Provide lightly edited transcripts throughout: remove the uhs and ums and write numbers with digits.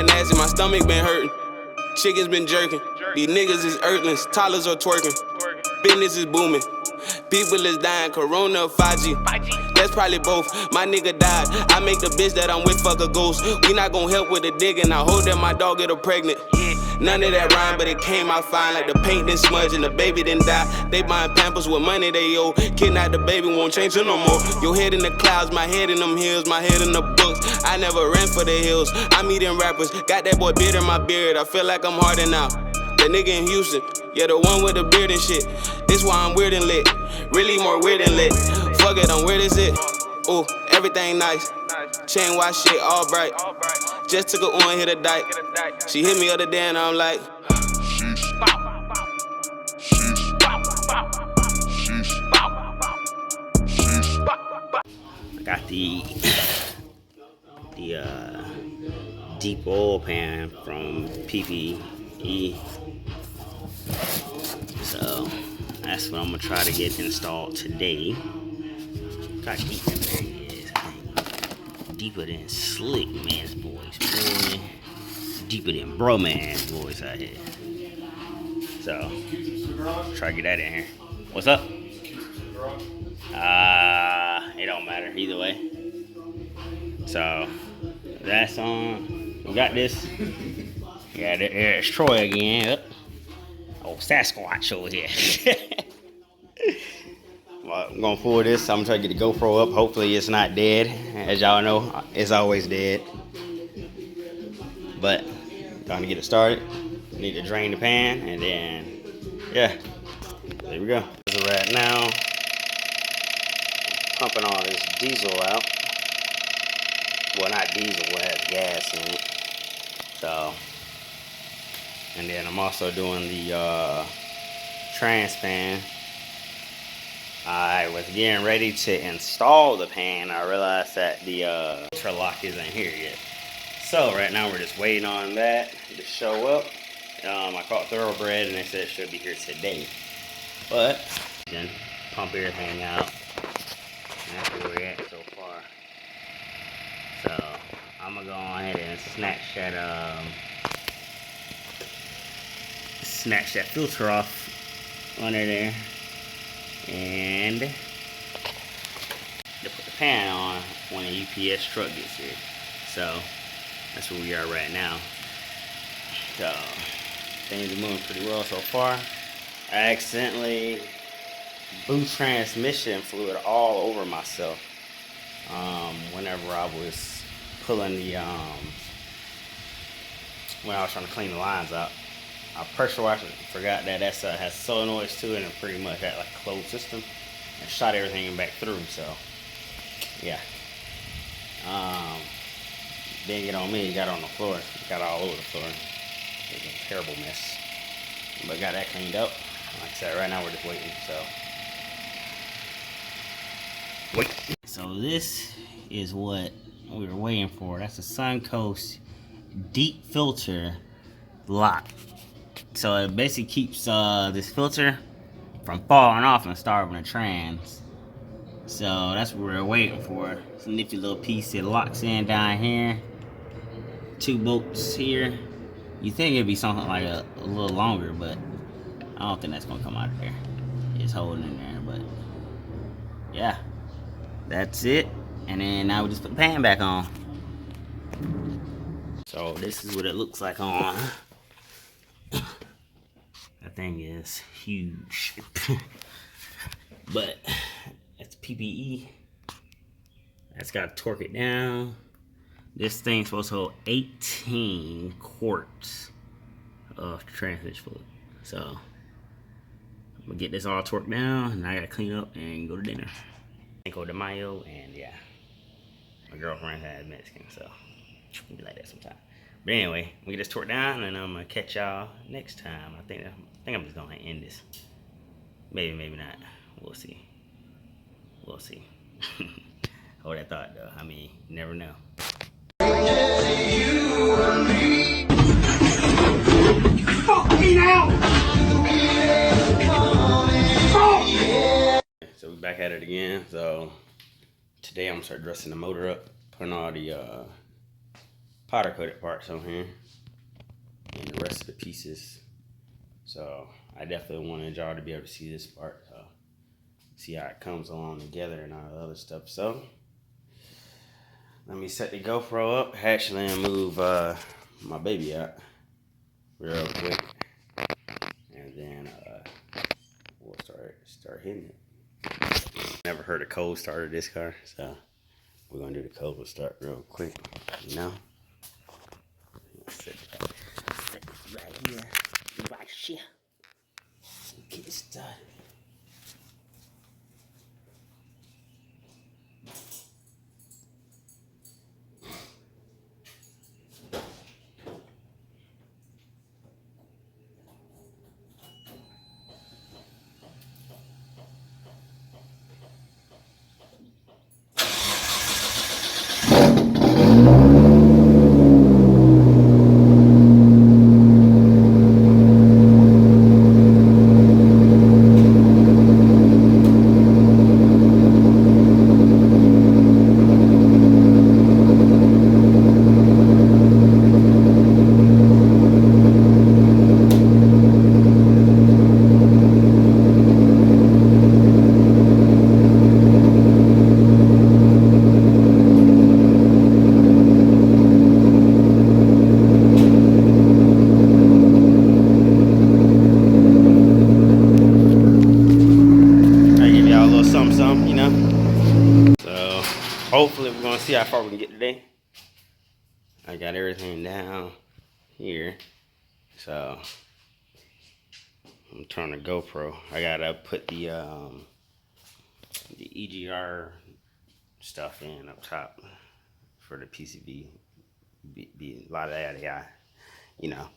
Nasty, my stomach been hurting. Chickens been jerking. These niggas is earthlings. Toddlers are twerking. Business is booming. People is dying. Corona or 5G. That's probably both. My nigga died. I make the bitch that I'm with fuck a ghost. We not gon' help with the digging. I hope that my dog get her pregnant. None of that rhyme, but it came out fine. Like the paint didn't smudge and the baby didn't die. They buying Pampers with money they owe. Kidnap the baby, won't change it no more. Your head in the clouds, my head in them hills, my head in the books. I never ran for the hills. I'm eating rappers, got that boy beard in my beard. I feel like I'm harding out. That nigga in Houston, yeah, the one with the beard and shit. This why I'm weird and lit. Really more weird than lit. Fuck it, I'm weird as it. Ooh, everything nice. Chain watch shit all bright. Just took her on, hit a dike. She hit me other day and I'm like, I got the deep oil pan from PPE. So that's what I'm gonna try to get installed today. Look how deep that thing is. Deeper than slick man's boys, boy. Deeper than bro man's boys out here. So try to get that in here. What's up? It don't matter either way. So that's on. We got this. Yeah, there's Troy again. Yep. Oh, Sasquatch over here. Well, I'm gonna pull this. I'm trying to get the GoPro up. Hopefully it's not dead. As y'all know, it's always dead. But trying to get it started. Need to drain the pan and then, yeah, there we go. So right now, pumping all this diesel out. Well, not diesel, it has gas in it. So, and then I'm also doing the trans pan. I was getting ready to install the pan. I realized that the interlock isn't here yet. So right now we're just waiting on that to show up. I caught Thoroughbred and they said it should be here today. But then pump everything out. And that's where we're at so far. So I'm gonna go ahead and snatch that filter off under there. And to put the pan on when a UPS truck gets here. So that's where we are right now. So things are moving pretty well so far. I accidentally blew transmission fluid all over myself whenever I was pulling the when I was trying to clean the lines out. I pressure washed it, forgot that has solenoids to it and pretty much had like a closed system and shot everything back through. So yeah, didn't get on me, it got on the floor, it got all over the floor. It was a terrible mess, but got that cleaned up. Like I said, right now we're just waiting. So this is what we were waiting for. That's a Suncoast deep filter lock. So it basically keeps this filter from falling off and starving the trans. So that's what we're waiting for. It's a nifty little piece. It locks in down here. 2 bolts here. You think it'd be something like a little longer, but I don't think that's gonna come out of there. It's holding in there, but yeah, that's it. And then now we just put the pan back on. So this is what it looks like on. That thing is huge. But it's PPE. That's got to torque it down. This thing's supposed to hold 18 quarts of transmission fluid. So I'm gonna get this all torqued down and I gotta clean up and go to dinner. Cinco de Mayo, and yeah, my girlfriend has Mexican, so we like that sometimes. But anyway, we get this torqued down and I'm gonna catch y'all next time. I think I'm just gonna end this. Maybe, maybe not. We'll see. We'll see. Hold that thought though. I mean, you never know. So we back at it again. So today I'm gonna start dressing the motor up, putting all the powder coated parts on here, and the rest of the pieces. So I definitely wanted y'all to be able to see this part, so see how it comes along together and all the other stuff. So let me set the GoPro up, actually, and move my baby out real quick, and then we'll start hitting it. Never heard a cold start of this car, so we're gonna do the cold start real quick, you know. Set it right here, right here. Get it started. You know. So hopefully we're gonna see how far we can get today. I got everything down here, so I'm turning the GoPro. I gotta put the EGR stuff in up top for the PCB. Be a lot of that, yeah, you know.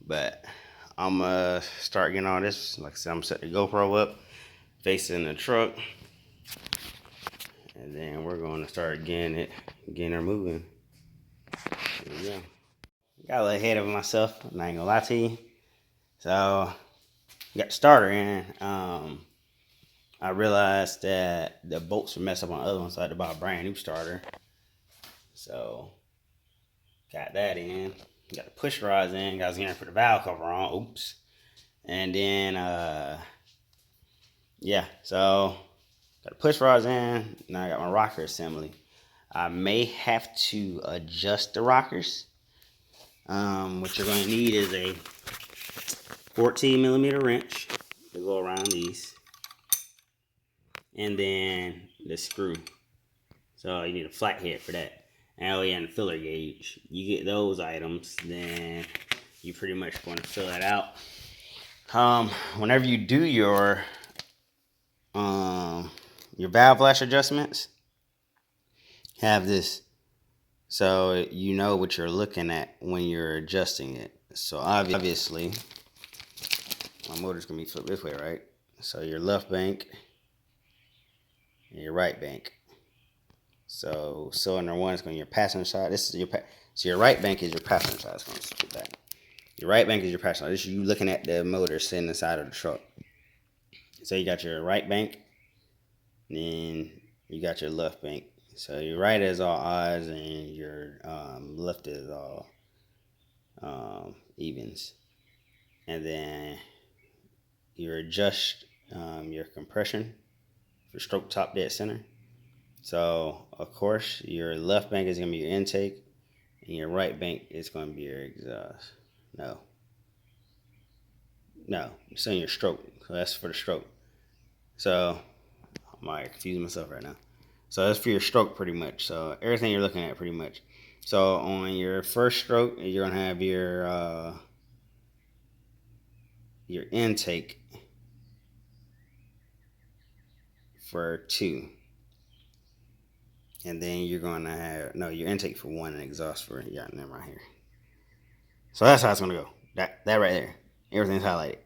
But I'm gonna start getting all this. Like I said, I'm setting the GoPro up, facing the truck. And then we're going to start getting her moving. Here we go. Got a little ahead of myself, I'm not gonna lie to you. So, got the starter in. I realized that the bolts were messed up on the other one, so I had to buy a brand new starter. So, got that in. Got the push rods in. I was gonna put the valve cover on. Oops. And then, yeah, so got the push rods in. Now I got my rocker assembly. I may have to adjust the rockers. What you're going to need is a 14mm wrench to go around these, and then the screw. So you need a flathead for that. And the filler gauge. You get those items, then you pretty much going to fill that out. Whenever you do your valve lash adjustments, have this so you know what you're looking at when you're adjusting it. So obviously my motor's gonna be flipped this way, right? So your left bank and your right bank. So cylinder one is going to your passenger side. This is your so your right bank is your passenger side. It's going to switch back. Your right bank is your passenger side. This is you looking at the motor sitting inside of the truck. So you got your right bank, then you got your left bank. So your right is all odds and your left is all evens. And then you adjust your compression for stroke top dead center. So of course your left bank is going to be your intake and your right bank is going to be your exhaust. No, I'm saying your stroke. So that's for the stroke. So I might confuse myself right now. So that's for your stroke pretty much. So everything you're looking at pretty much. So on your first stroke, you're gonna have your intake for 2. And then you're gonna have your intake for 1 and exhaust for them right here. So that's how it's gonna go. That right there. Everything's highlighted.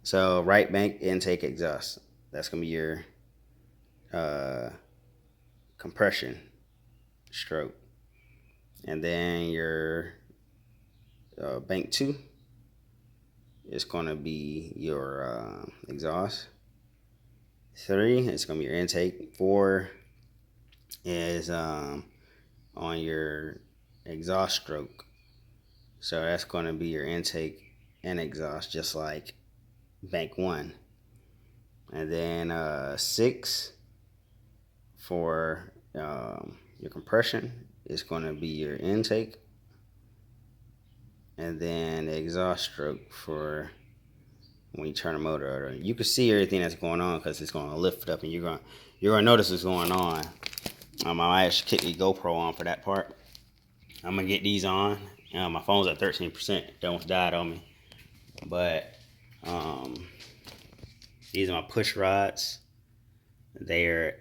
So right bank, intake, exhaust. That's gonna be your compression stroke. And then your bank 2 is going to be your exhaust. 3 is going to be your intake. 4 is on your exhaust stroke. So that's going to be your intake and exhaust, just like bank 1. And then 6 for your compression is going to be your intake. And then the exhaust stroke for when you turn the motor on. You can see everything that's going on because it's going to lift up, and you're going to notice what's going on. I might actually kick the GoPro on for that part. I'm gonna get these on. My phone's at 13%. It almost died on me. But these are my push rods. They're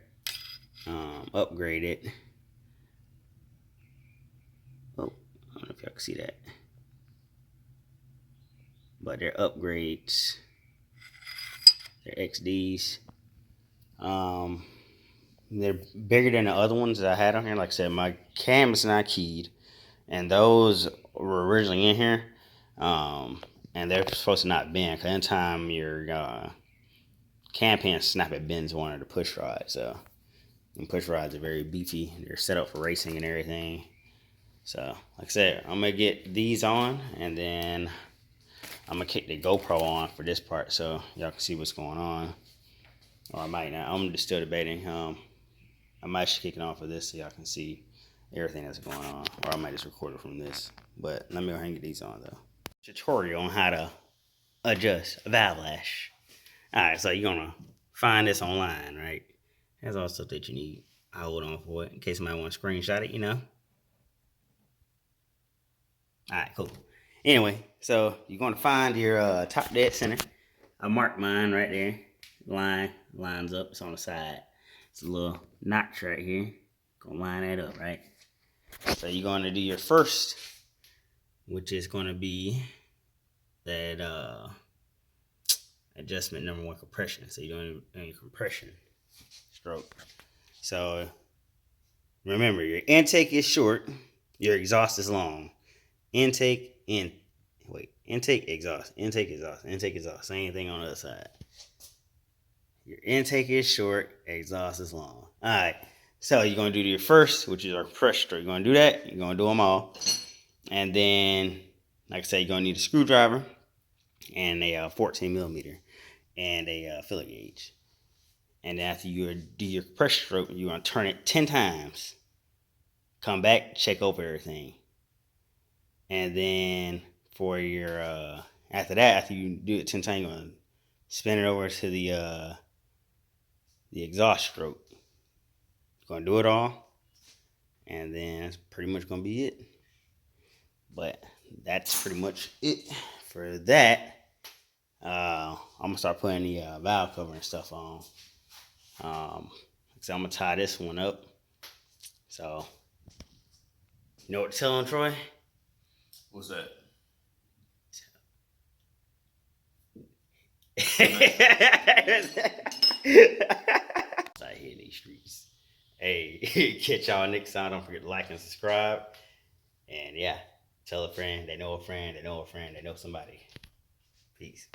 upgraded. Oh, I don't know if y'all can see that. But they're upgrades. They're XDs. They're bigger than the other ones that I had on here. Like I said, my cam is not keyed, and those were originally in here, and they're supposed to not bend. Cause anytime your cam pin snap, it bends one of the push rods. So, and push rods are very beefy. They're set up for racing and everything. So, like I said, I'm gonna get these on, and then I'm gonna kick the GoPro on for this part, so y'all can see what's going on. Or I might not. I'm just still debating. I might just kick it on for this so y'all can see everything that's going on. Or I might just record it from this. But let me go ahead and get these on though. Tutorial on how to adjust a valve lash. Alright, so you're gonna find this online, right? That's all stuff that you need. I'll hold on for it in case somebody want to screenshot it, you know. Alright, cool. Anyway, so you're gonna find your top dead center. I marked mine right there. Lines up, it's on the side. It's a little notch right here. Gonna line that up, right? So you're gonna do your first, which is gonna be that adjustment number 1, compression. So you're doing your compression stroke. So remember, your intake is short, your exhaust is long. Intake, exhaust, intake, exhaust, intake, exhaust. Same thing on the other side. Your intake is short, exhaust is long. Alright, so you're going to do your first, which is our compression stroke. You're going to do that. You're going to do them all. And then, like I said, you're going to need a screwdriver and a 14 millimeter and a filler gauge. And after you do your compression stroke, you're going to turn it 10 times. Come back, check over everything. And then for your, after you do it 10 times, you're going to spin it over to the exhaust stroke. You're going to do it all. And then that's pretty much going to be it. But that's pretty much it for that. I'm going to start putting the valve cover and stuff on. So I'm going to tie this one up. So, you know what to tell them, Troy? What's that? Out here in these streets. Hey, catch y'all next time. Don't forget to like and subscribe. And yeah, tell a friend, they know a friend, they know a friend, they know somebody. Peace.